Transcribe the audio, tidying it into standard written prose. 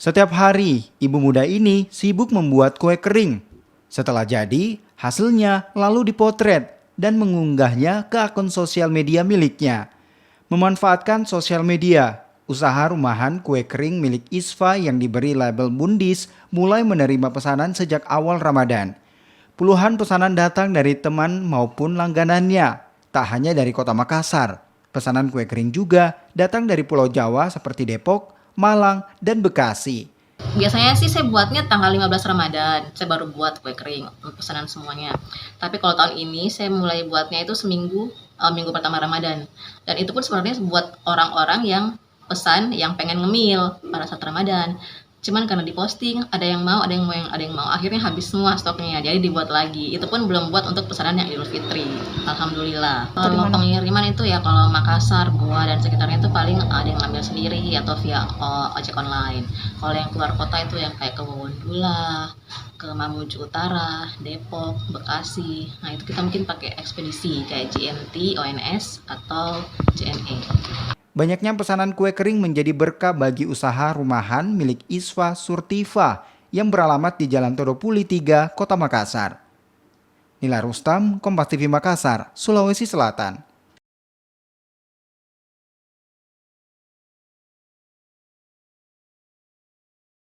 Setiap hari, ibu muda ini sibuk membuat kue kering. Setelah jadi, hasilnya lalu dipotret dan mengunggahnya ke akun sosial media miliknya. Memanfaatkan sosial media, usaha rumahan kue kering milik Isfa yang diberi label Bundis mulai menerima pesanan sejak awal Ramadan. Puluhan pesanan datang dari teman maupun langganannya, tak hanya dari kota Makassar. Pesanan kue kering juga datang dari Pulau Jawa seperti Depok, Malang, dan Bekasi. Biasanya sih saya buatnya tanggal 15 Ramadan, saya baru buat kue kering, pesanan semuanya. Tapi kalau tahun ini saya mulai buatnya itu seminggu, minggu pertama Ramadan. Dan itu pun sebenarnya buat orang-orang yang pesan yang pengen ngemil pada saat Ramadan. Cuman karena diposting, ada yang mau, ada yang mau. Akhirnya habis semua stoknya, jadi dibuat lagi. Itu pun belum buat untuk pesanan yang Idul Fitri. Alhamdulillah. Kalau pengiriman itu ya kalau Makassar, Goa dan sekitarnya itu paling ada yang ngambil sendiri atau via ojek online. Kalau yang keluar kota itu yang kayak ke Wondula, ke Mamuju Utara, Depok, Bekasi. Nah, itu kita mungkin pakai ekspedisi kayak JNT, ONS atau JNE. Banyaknya pesanan kue kering menjadi berkah bagi usaha rumahan milik Isfa Surtiva yang beralamat di Jalan Todopuli 3, Kota Makassar. Nila Rustam, Kompas TV Makassar, Sulawesi Selatan.